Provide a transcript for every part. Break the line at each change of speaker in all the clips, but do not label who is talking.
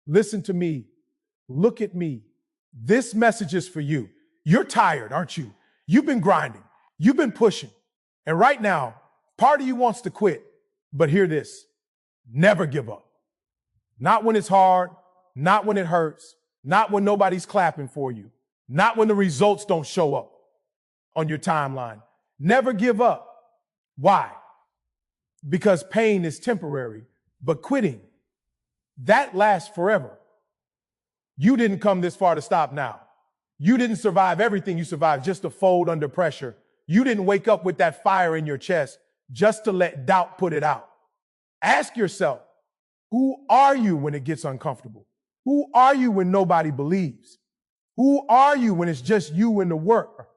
listen to me, look at me. This message is for you. You're tired, aren't you? You've been grinding, you've been pushing. And right now, part of you wants to quit, but hear this, never give up. Not when it's hard, not when it hurts, not when nobody's clapping for you, not when the results don't show up on your timeline. Never give up. Why? Because pain is temporary, but quitting, that lasts forever. You didn't come this far to stop now. You didn't survive everything you survived just to fold under pressure. You didn't wake up with that fire in your chest just to let doubt put it out. Ask yourself, who are you when it gets uncomfortable? Who are you when nobody believes? Who are you when it's just you and the work?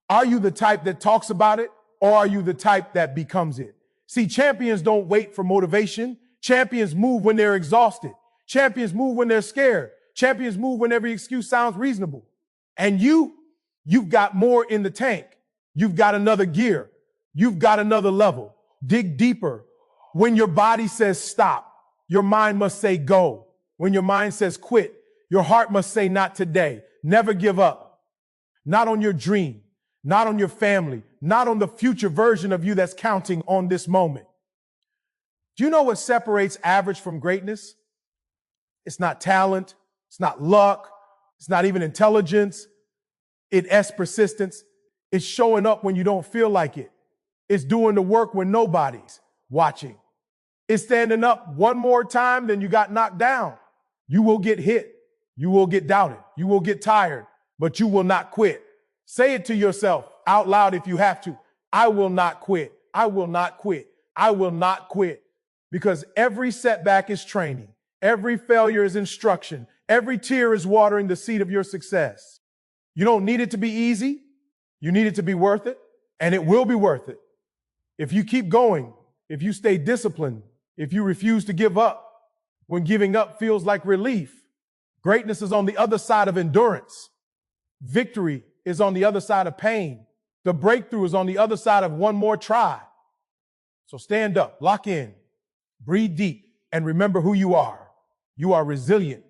Are you the type that talks about it, or are you the type that becomes it? See, champions don't wait for motivation. Champions move when they're exhausted. Champions move when they're scared. Champions move when every excuse sounds reasonable. And you've got more in the tank. You've got another gear. You've got another level. Dig deeper. When your body says stop, your mind must say go. When your mind says quit, your heart must say not today. Never give up. Not on your dream, not on your family, not on the future version of you that's counting on this moment. Do you know what separates average from greatness? It's not talent. It's not luck. It's not even intelligence. It's persistence. It's showing up when you don't feel like it. It's doing the work when nobody's watching. It's standing up one more time than you got knocked down. You will get hit. You will get doubted. You will get tired, but you will not quit. Say it to yourself out loud if you have to. I will not quit. I will not quit. I will not quit. Because every setback is training. Every failure is instruction. Every tear is watering the seed of your success. You don't need it to be easy. You need it to be worth it, and it will be worth it. If you keep going, if you stay disciplined, if you refuse to give up when giving up feels like relief. Greatness is on the other side of endurance. Victory is on the other side of pain. The breakthrough is on the other side of one more try. So stand up, lock in, breathe deep, and remember who you are. You are resilient.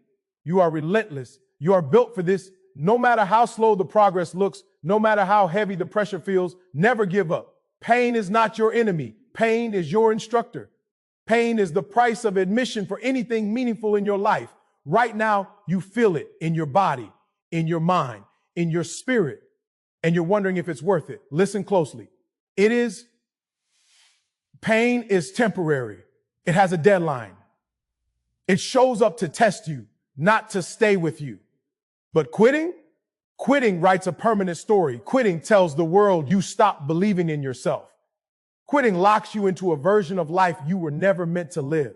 You are relentless. You are built for this. No matter how slow the progress looks, no matter how heavy the pressure feels, never give up. Pain is not your enemy. Pain is your instructor. Pain is the price of admission for anything meaningful in your life. Right now, you feel it in your body, in your mind, in your spirit, and you're wondering if it's worth it. Listen closely. Pain is temporary. It has a deadline. It shows up to test you, not to stay with you. But quitting writes a permanent story. Quitting tells the world you stop believing in yourself. Quitting locks you into a version of life you were never meant to live.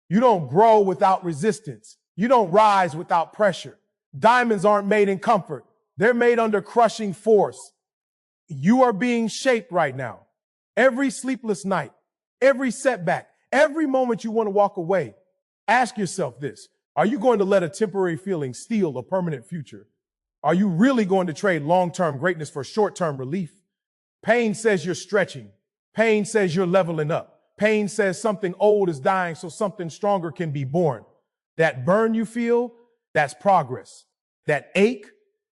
You don't grow without resistance. You don't rise without pressure. Diamonds aren't made in comfort. They're made under crushing force. You are being shaped right now. Every sleepless night, every setback, every moment you want to walk away, ask yourself this. Are you going to let a temporary feeling steal a permanent future? Are you really going to trade long-term greatness for short-term relief? Pain says you're stretching. Pain says you're leveling up. Pain says something old is dying so something stronger can be born. That burn you feel, that's progress. That ache,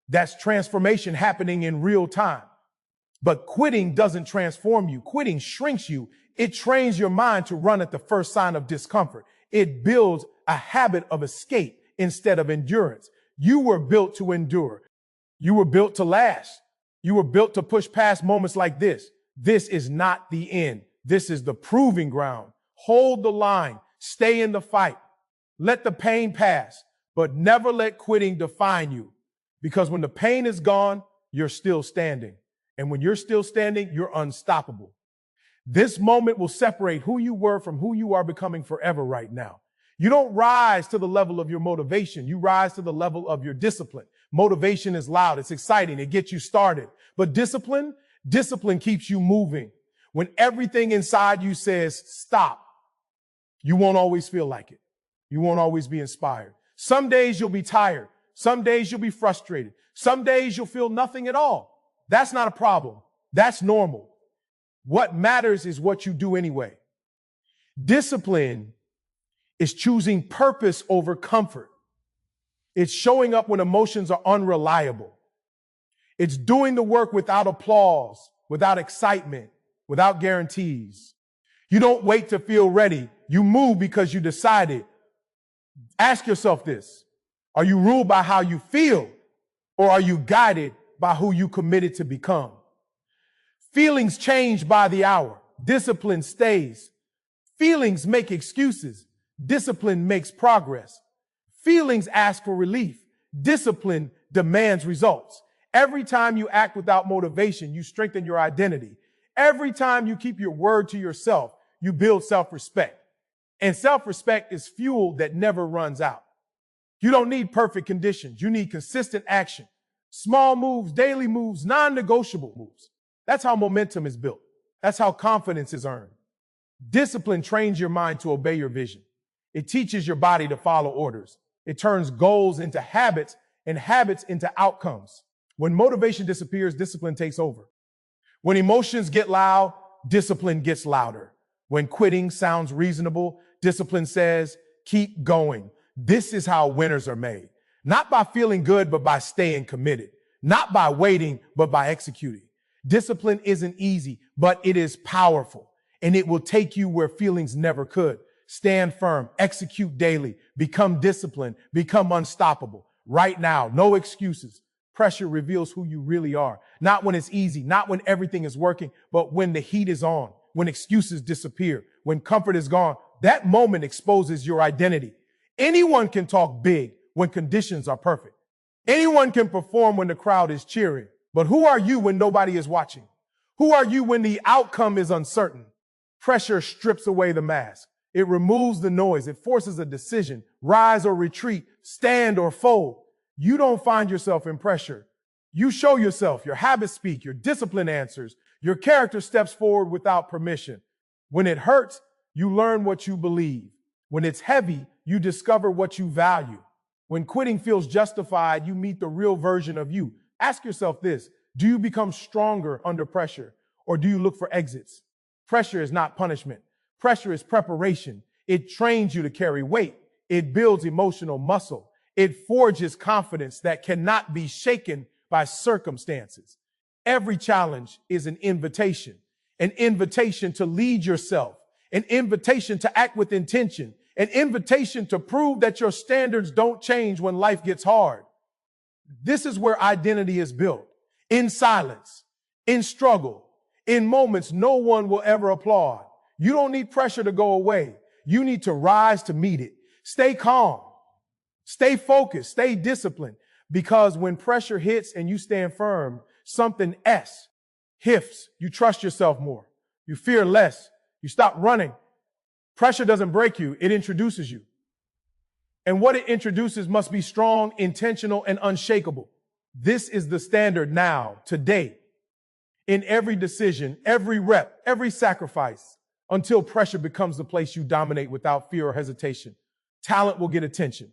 that's transformation happening in real time. But quitting doesn't transform you. Quitting shrinks you. It trains your mind to run at the first sign of discomfort. It builds a habit of escape instead of endurance. You were built to endure. You were built to last. You were built to push past moments like this. This is not the end. This is the proving ground. Hold the line. Stay in the fight. Let the pain pass, but never let quitting define you. Because when the pain is gone, you're still standing. And when you're still standing, you're unstoppable. This moment will separate who you were from who you are becoming forever right now. You don't rise to the level of your motivation. You rise to the level of your discipline. Motivation is loud. It's exciting. It gets you started. But discipline keeps you moving. When everything inside you says stop, you won't always feel like it. You won't always be inspired. Some days you'll be tired. Some days you'll be frustrated. Some days you'll feel nothing at all. That's not a problem. That's normal. What matters is what you do anyway. Discipline is choosing purpose over comfort. It's showing up when emotions are unreliable. It's doing the work without applause, without excitement, without guarantees. You don't wait to feel ready. You move because you decided. Ask yourself this. Are you ruled by how you feel, or are you guided by who you committed to become? Feelings change by the hour. Discipline stays. Feelings make excuses. Discipline makes progress. Feelings ask for relief. Discipline demands results. Every time you act without motivation, you strengthen your identity. Every time you keep your word to yourself, you build self-respect. And self-respect is fuel that never runs out. You don't need perfect conditions. You need consistent action. Small moves, daily moves, non-negotiable moves. That's how momentum is built. That's how confidence is earned. Discipline trains your mind to obey your vision. It teaches your body to follow orders. It turns goals into habits and habits into outcomes. When motivation disappears, discipline takes over. When emotions get loud, discipline gets louder. When quitting sounds reasonable, discipline says, keep going. This is how winners are made. Not by feeling good, but by staying committed. Not by waiting, but by executing. Discipline isn't easy, but it is powerful, and it will take you where feelings never could. Stand firm, execute daily, become disciplined, become unstoppable. Right now, no excuses. Pressure reveals who you really are. Not when it's easy, not when everything is working, but when the heat is on, when excuses disappear, when comfort is gone. That moment exposes your identity. Anyone can talk big when conditions are perfect. Anyone can perform when the crowd is cheering. But who are you when nobody is watching? Who are you when the outcome is uncertain? Pressure strips away the mask. It removes the noise. It forces a decision, rise or retreat, stand or fold. You don't find yourself in pressure. You show yourself. Your habits speak. Your discipline answers. Your character steps forward without permission. When it hurts, you learn what you believe. When it's heavy, you discover what you value. When quitting feels justified, you meet the real version of you. Ask yourself this: do you become stronger under pressure, or do you look for exits? Pressure is not punishment. Pressure is preparation. It trains you to carry weight. It builds emotional muscle. It forges confidence that cannot be shaken by circumstances. Every challenge is an invitation to lead yourself, an invitation to act with intention, an invitation to prove that your standards don't change when life gets hard. This is where identity is built, in silence, in struggle, in moments no one will ever applaud. You don't need pressure to go away. You need to rise to meet it. Stay calm, stay focused, stay disciplined, because when pressure hits and you stand firm, something shifts. You trust yourself more. You fear less. You stop running. Pressure doesn't break you. It introduces you. And what it introduces must be strong, intentional, and unshakable. This is the standard now, today, in every decision, every rep, every sacrifice, until pressure becomes the place you dominate without fear or hesitation. Talent will get attention.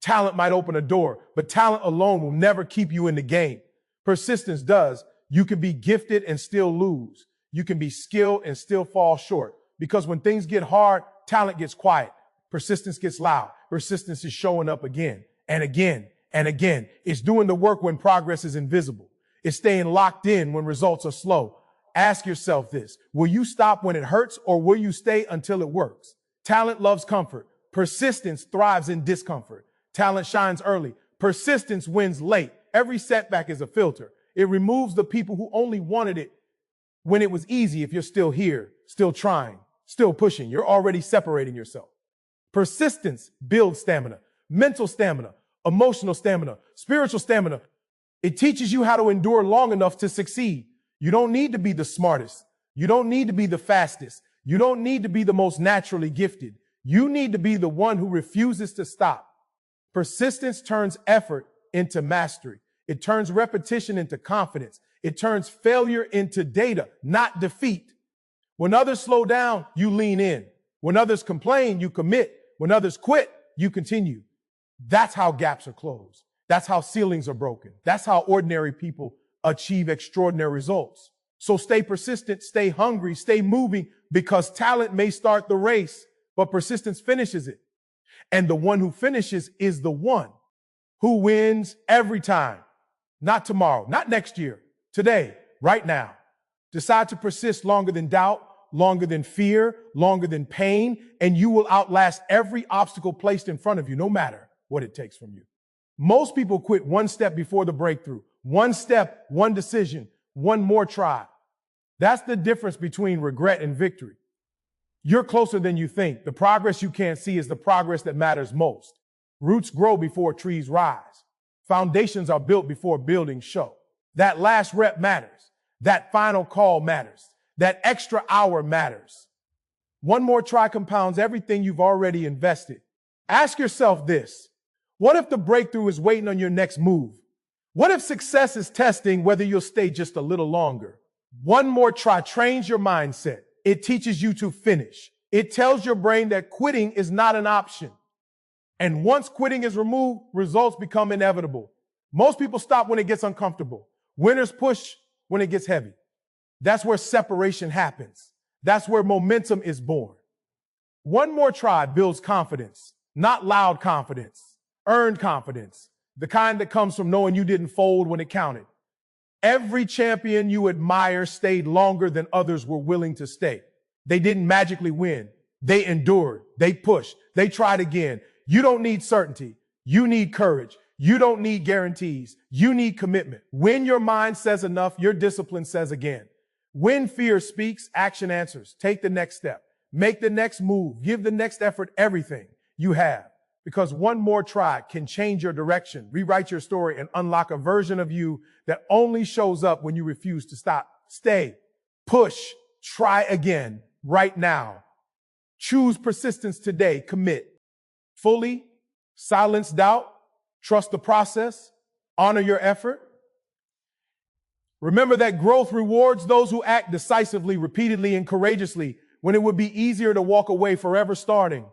Talent might open a door, but talent alone will never keep you in the game. Persistence does. You can be gifted and still lose. You can be skilled and still fall short. Because when things get hard, talent gets quiet. Persistence gets loud. Persistence is showing up again and again and again. It's doing the work when progress is invisible. It's staying locked in when results are slow. Ask yourself this: will you stop when it hurts, or will you stay until it works? Talent loves comfort. Persistence thrives in discomfort. Talent shines early. Persistence wins late. Every setback is a filter. It removes the people who only wanted it when it was easy. If you're still here, still trying, still pushing, you're already separating yourself. Persistence builds stamina, mental stamina, emotional stamina, spiritual stamina. It teaches you how to endure long enough to succeed. You don't need to be the smartest. You don't need to be the fastest. You don't need to be the most naturally gifted. You need to be the one who refuses to stop. Persistence turns effort into mastery. It turns repetition into confidence. It turns failure into data, not defeat. When others slow down, you lean in. When others complain, you commit. When others quit, you continue. That's how gaps are closed. That's how ceilings are broken. That's how ordinary people achieve extraordinary results. So stay persistent, stay hungry, stay moving, because talent may start the race, but persistence finishes it. And the one who finishes is the one Who wins every time? Not tomorrow, not next year, today, right now. Decide to persist longer than doubt, longer than fear, longer than pain, and you will outlast every obstacle placed in front of you, no matter what it takes from you. Most people quit one step before the breakthrough. One step, one decision, one more try. That's the difference between regret and victory. You're closer than you think. The progress you can't see is the progress that matters most. Roots grow before trees rise. Foundations are built before buildings show. That last rep matters. That final call matters. That extra hour matters. One more try compounds everything you've already invested. Ask yourself this. What if the breakthrough is waiting on your next move? What if success is testing whether you'll stay just a little longer? One more try trains your mindset. It teaches you to finish. It tells your brain that quitting is not an option. And once quitting is removed, results become inevitable. Most people stop when it gets uncomfortable. Winners push when it gets heavy. That's where separation happens. That's where momentum is born. One more try builds confidence, not loud confidence, earned confidence, the kind that comes from knowing you didn't fold when it counted. Every champion you admire stayed longer than others were willing to stay. They didn't magically win. They endured. They pushed. They tried again. You don't need certainty. You need courage. You don't need guarantees. You need commitment. When your mind says enough, your discipline says again. When fear speaks, action answers. Take the next step. Make the next move. Give the next effort everything you have. Because one more try can change your direction, rewrite your story, and unlock a version of you that only shows up when you refuse to stop. Stay, push, try again right now. Choose persistence today. Commit fully, silence doubt, trust the process, honor your effort. Remember that growth rewards those who act decisively, repeatedly, and courageously when it would be easier to walk away, forever starting